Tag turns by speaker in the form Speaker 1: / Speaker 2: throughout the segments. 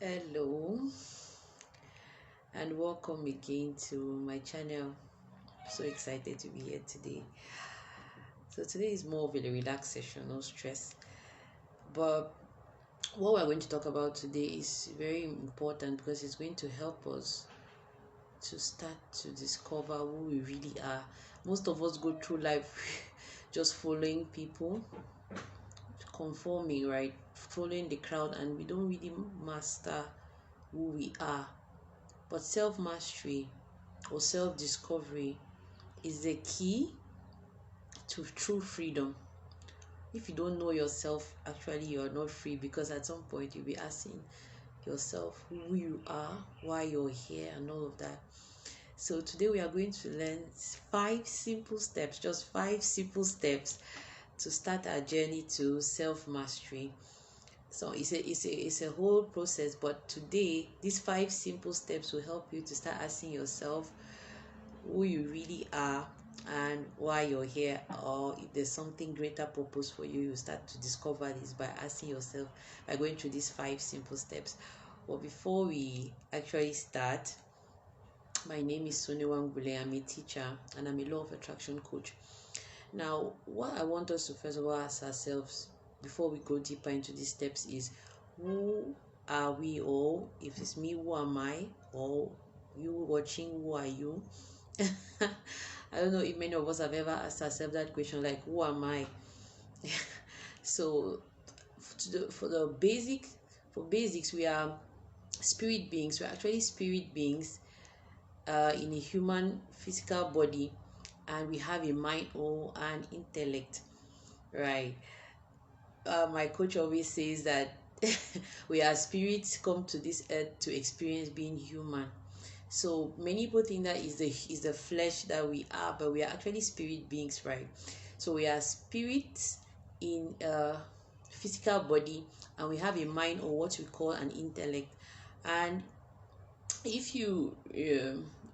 Speaker 1: Hello and welcome again to my channel. So excited to be here today. So today is more of a relaxed session, no stress. But what we're going to talk about today is very important because it's going to help us to start to discover who we really are. Most of us go through life just following people, conforming, right? Following the crowd, and we don't really master who we are. But self-mastery or self-discovery is the key to true freedom. If you don't know yourself, actually you are not free, because at some point you'll be asking yourself who you are, why you're here, and all of that. So today we are going to learn 5 simple steps, just 5 simple steps to start our journey to self-mastery. So it's a whole process, but today these 5 simple steps will help you to start asking yourself who you really are and why you're here, or if there's something greater purpose for you. You start to discover this by asking yourself, by going through these 5 simple steps. But before we actually start, my name is Sonewang Mbule. I'm a teacher and I'm a law of attraction coach. Now, what I want us to first of all ask ourselves before we go deeper into these steps is, who are we? Or if it's me, who am I? Or you watching, who are you? I don't know if many of us have ever asked ourselves that question, like, who am I? So for basics, we are spirit beings. We're actually spirit beings in a human physical body, and we have a mind or an intellect, right? My coach always says that we are spirits come to this earth to experience being human. So many people think that is the flesh that we are, but we are actually spirit beings, right? So we are spirits in a physical body, and we have a mind, or what we call an intellect. And if you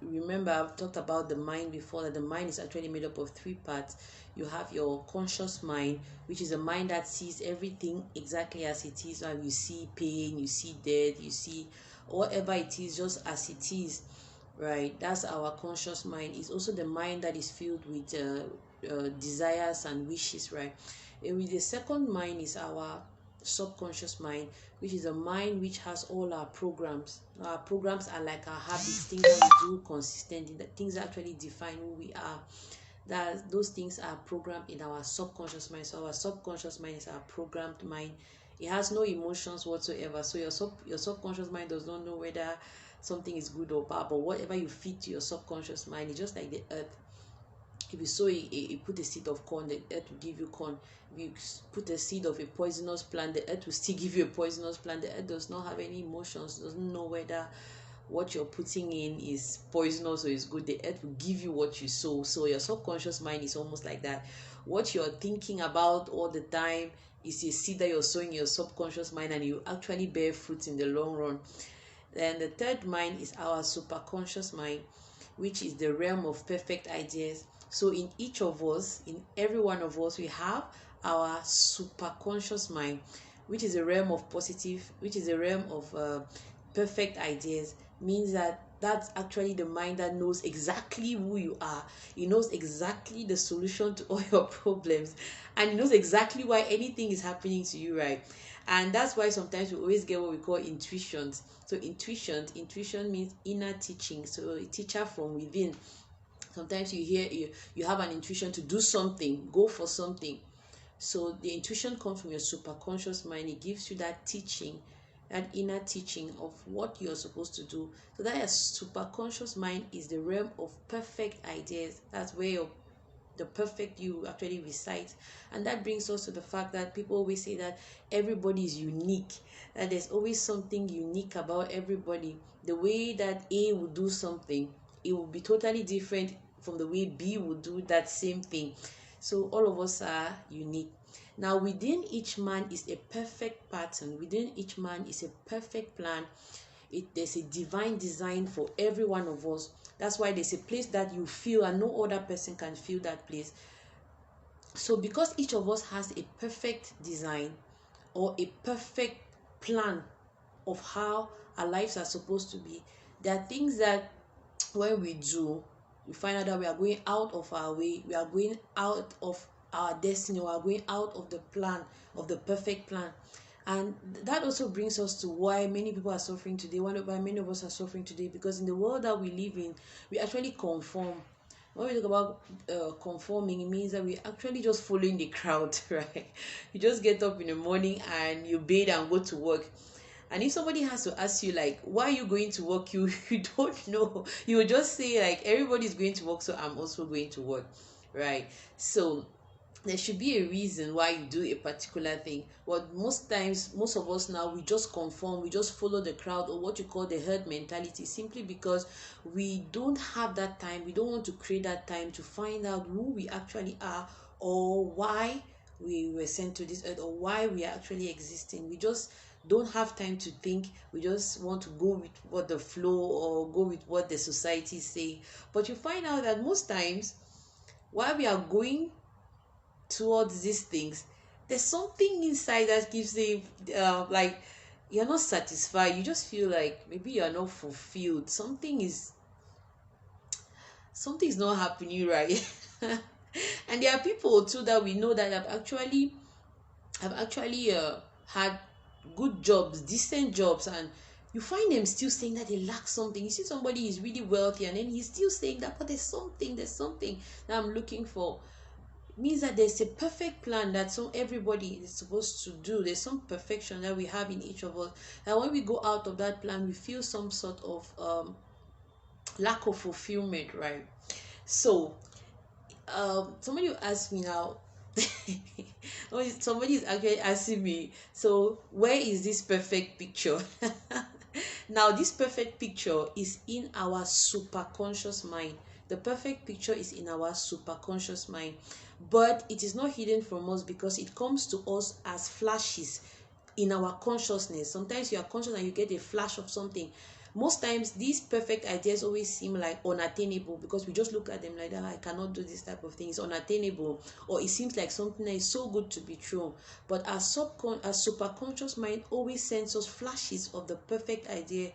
Speaker 1: remember, I've talked about the mind before, that the mind is actually made up of 3 parts. You have your conscious mind, which is a mind that sees everything exactly as it is. And you see pain, you see death, you see whatever it is just as it is, right? That's our conscious mind. It's also the mind that is filled with desires and wishes, right? And with the second mind is our subconscious mind, which is a mind which has all our programs. Our programs are like our habits, things that we do consistently, that things that actually define who we are. That those things are programmed in our subconscious mind. So our subconscious mind is our programmed mind. It has no emotions whatsoever. So your subconscious mind does not know whether something is good or bad, but whatever you feed to your subconscious mind is just like the earth. If you sow put a seed of corn, the earth will give you corn. If you put a seed of a poisonous plant, the earth will still give you a poisonous plant. The earth does not have any emotions, doesn't know whether what you're putting in is poisonous or is good. The earth will give you what you sow. So your subconscious mind is almost like that. What you're thinking about all the time is a seed that you're sowing in your subconscious mind, and you actually bear fruit in the long run. Then the third mind is our superconscious mind, which is the realm of perfect ideas. So in each of us, in every one of us, we have our superconscious mind, which is a realm of perfect ideas. Means that that's actually the mind that knows exactly who you are. It knows exactly the solution to all your problems, and it knows exactly why anything is happening to you, right? And that's why sometimes we always get what we call intuitions. So intuition means inner teaching. So a teacher from within. Sometimes you have an intuition to do something, go for something. So the intuition comes from your superconscious mind. It gives you that teaching, that inner teaching of what you're supposed to do. So that your superconscious mind is the realm of perfect ideas. That's where the perfect you actually resides. And that brings us to the fact that people always say that everybody is unique, that there's always something unique about everybody. The way that A would do something, it will be totally different from the way B would do that same thing. So all of us are unique. Now within each man is a perfect pattern. Within each man is a perfect plan. There's a divine design for every one of us. That's why there's a place that you feel and no other person can feel that place. So because each of us has a perfect design or a perfect plan of how our lives are supposed to be. There are things that when we do, we find out that we are going out of our way, we are going out of our destiny, we are going out of the plan, of the perfect plan. And that also brings us to why many people are suffering today, why many of us are suffering today, because in the world that we live in, we actually conform. When we talk about conforming, it means that we're actually just following the crowd, right? You just get up in the morning and you bathe and go to work. And if somebody has to ask you, like, why are you going to work, you don't know. You will just say, like, everybody's going to work, so I'm also going to work, right? So there should be a reason why you do a particular thing. But most times, most of us now, we just conform, we just follow the crowd, or what you call the herd mentality, simply because we don't have that time. We don't want to create that time to find out who we actually are, or why we were sent to this earth, or why we are actually existing. We just don't have time to think. We just want to go with what the flow, or go with what the society say. But you find out that most times, while we are going towards these things, there's something inside that gives a like, you're not satisfied. You just feel like maybe you're not fulfilled. Something's not happening right. And there are people too that we know that have actually had good jobs, decent jobs, and you find them still saying that they lack something. You see somebody is really wealthy, and then he's still saying that, but there's something that I'm looking for. It means that there's a perfect plan that everybody is supposed to do. There's some perfection that we have in each of us, and when we go out of that plan, we feel some sort of lack of fulfillment, right? So somebody will ask me now. Somebody is actually asking me, so where is this perfect picture? Now, this perfect picture is in our superconscious mind. The perfect picture is in our superconscious mind, but it is not hidden from us, because it comes to us as flashes in our consciousness. Sometimes you are conscious and you get a flash of something. Most times these perfect ideas always seem like unattainable, because we just look at them like that. I cannot do this type of thing, it's unattainable, or it seems like something that is so good to be true. But our superconscious mind always sends us flashes of the perfect idea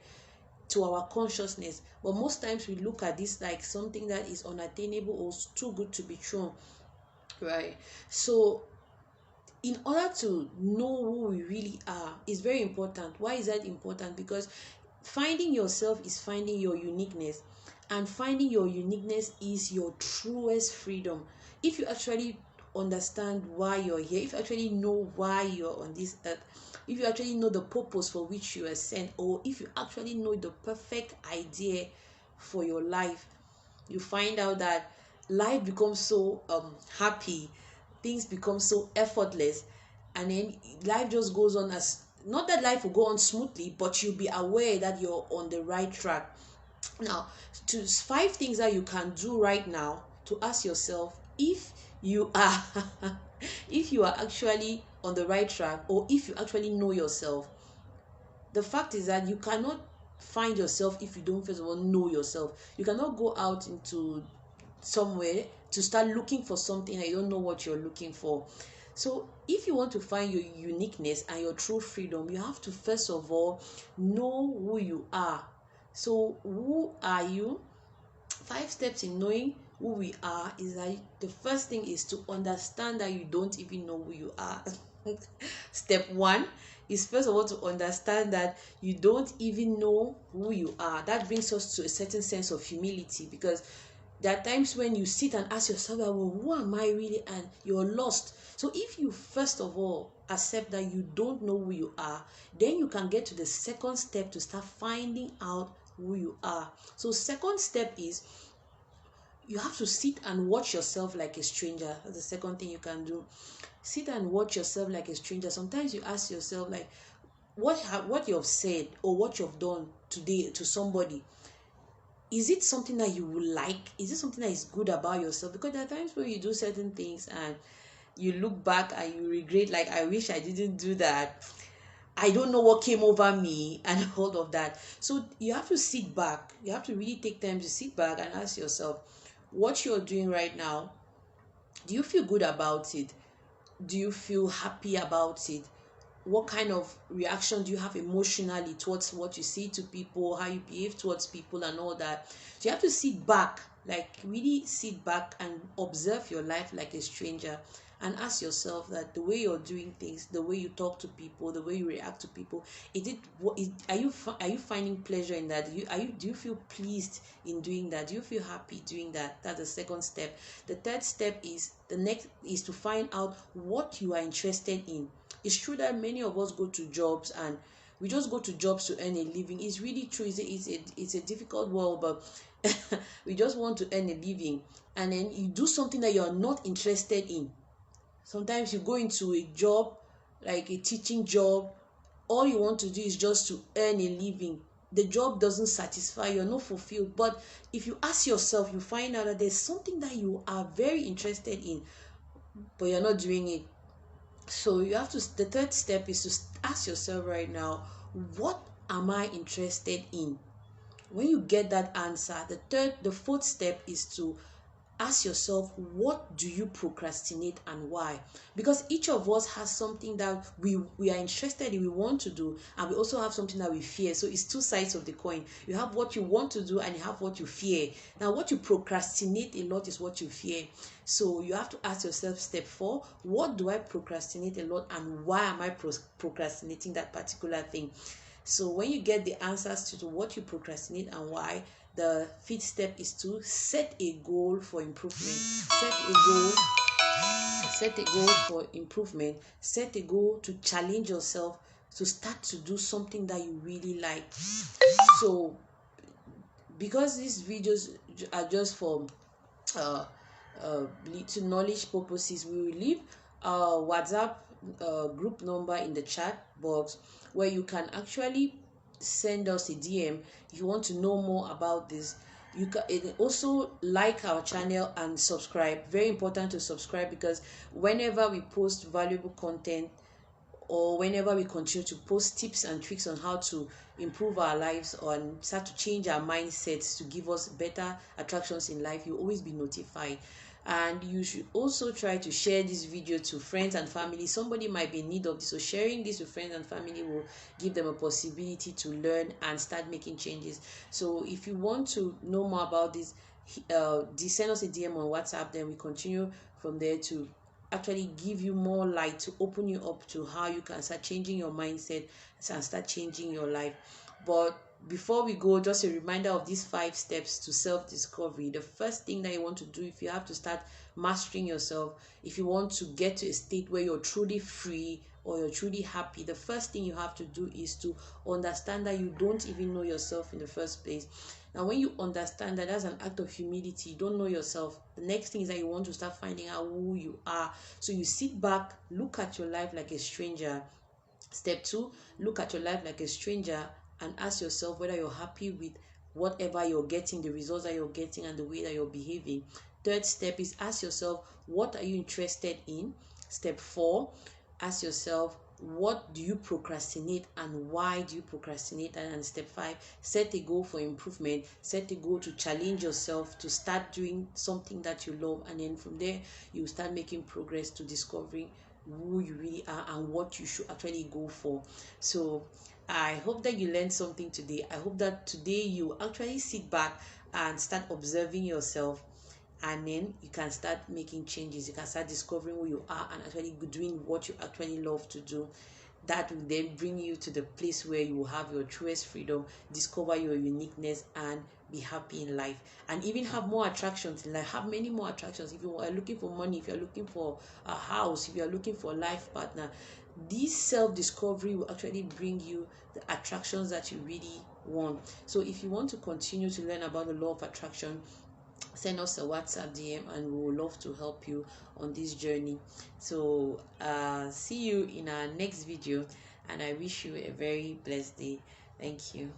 Speaker 1: to our consciousness. But most times we look at this like something that is unattainable or too good to be true, right? So in order to know who we really are is very important. Why is that important? Because finding yourself is finding your uniqueness, and finding your uniqueness is your truest freedom. If you actually understand why you're here, if you actually know why you're on this earth, if you actually know the purpose for which you are sent, or if you actually know the perfect idea for your life, you find out that life becomes so happy, things become so effortless, and then life just goes on. As not that life will go on smoothly, but you'll be aware that you're on the right track. Now, to 5 things that you can do right now to ask yourself if you are if you are actually on the right track, or if you actually know yourself. The fact is that you cannot find yourself if you don't first of all know yourself. You cannot go out into somewhere to start looking for something and you don't know what you're looking for. So if you want to find your uniqueness and your true freedom, you have to first of all know who you are. So who are you? 5 steps in knowing who we are is that the first thing is to understand that you don't even know who you are. Step 1 is first of all to understand that you don't even know who you are. That brings us to a certain sense of humility, because there are times when you sit and ask yourself, well, who am I really? And you're lost. So if you first of all accept that you don't know who you are, then you can get to the second step to start finding out who you are. So second step is you have to sit and watch yourself like a stranger. That's the second thing you can do. Sit and watch yourself like a stranger. Sometimes you ask yourself, like, what you have said or what you have done today to somebody, is it something that you would like? Is it something that is good about yourself? Because there are times when you do certain things and you look back and you regret, like, I wish I didn't do that. I don't know what came over me and all of that. So you have to sit back. You have to really take time to sit back and ask yourself, what you're doing right now, do you feel good about it? Do you feel happy about it? what kind of reaction do you have emotionally towards what you say to people, how you behave towards people and all that. So you have to sit back, like really sit back and observe your life like a stranger, and ask yourself that the way you're doing things, the way you talk to people, the way you react to people, are you finding pleasure in that? Do you feel pleased in doing that? Do you feel happy doing that? That's the second step. The third step is to find out what you are interested in. It's true that many of us go to jobs and we just go to jobs to earn a living. It's really true. It's a difficult world, but we just want to earn a living, and then you do something that you're not interested in. Sometimes you go into a job, like a teaching job, all you want to do is just to earn a living. The job doesn't satisfy, you're not fulfilled. But if you ask yourself, you find out that there's something that you are very interested in, but you're not doing it. So the third step is to ask yourself right now, what am I interested in? When you get that answer, the fourth step is to ask yourself, what do you procrastinate and why? Because each of us has something that we are interested in, we want to do, and we also have something that we fear. So it's two sides of the coin. You have what you want to do and you have what you fear. Now what you procrastinate a lot is what you fear. So you have to ask yourself, step 4, what do I procrastinate a lot and why am I procrastinating that particular thing? So when you get the answers to what you procrastinate and why, the fifth step is to set a goal for improvement. Set a goal for improvement. Set a goal to challenge yourself, to start to do something that you really like. So because these videos are just for to knowledge purposes, we will leave our WhatsApp group number in the chat box, where you can actually send us a DM if you want to know more about this. You can also like our channel and subscribe. Very important to subscribe, because whenever we post valuable content, or whenever we continue to post tips and tricks on how to improve our lives or start to change our mindsets to give us better attractions in life, you'll always be notified. And you should also try to share this video to friends and family. Somebody might be in need of this, so sharing this with friends and family will give them a possibility to learn and start making changes. So if you want to know more about this, send us a DM on WhatsApp, then we continue from there to actually give you more light, to open you up to how you can start changing your mindset and start changing your life. But before we go, just a reminder of these 5 steps to self-discovery. The first thing that you want to do, if you have to start mastering yourself, if you want to get to a state where you're truly free or you're truly happy, the first thing you have to do is to understand that you don't even know yourself in the first place. Now, when you understand that, that's an act of humility. You don't know yourself. The next thing is that you want to start finding out who you are. So you sit back, look at your life like a stranger. Step 2, look at your life like a stranger and ask yourself whether you're happy with whatever you're getting, the results that you're getting, and the way that you're behaving. Third step is ask yourself, what are you interested in? Step 4, ask yourself, what do you procrastinate and why do you procrastinate? And step 5, set a goal for improvement. Set a goal to challenge yourself to start doing something that you love, and then from there you start making progress to discovering who you really are and what you should actually go for. So I hope that you learned something today. I hope that today you actually sit back and start observing yourself, and then you can start making changes. You can start discovering who you are and actually doing what you actually love to do. That will then bring you to the place where you will have your truest freedom, discover your uniqueness, and be happy in life, and even have more attractions in life. Have many more attractions. If you are looking for money, if you're looking for a house, if you're looking for a life partner, this self-discovery will actually bring you the attractions that you really want. So if you want to continue to learn about the law of attraction, send us a WhatsApp DM and we would love to help you on this journey. So see you in our next video, and I wish you a very blessed day. Thank you.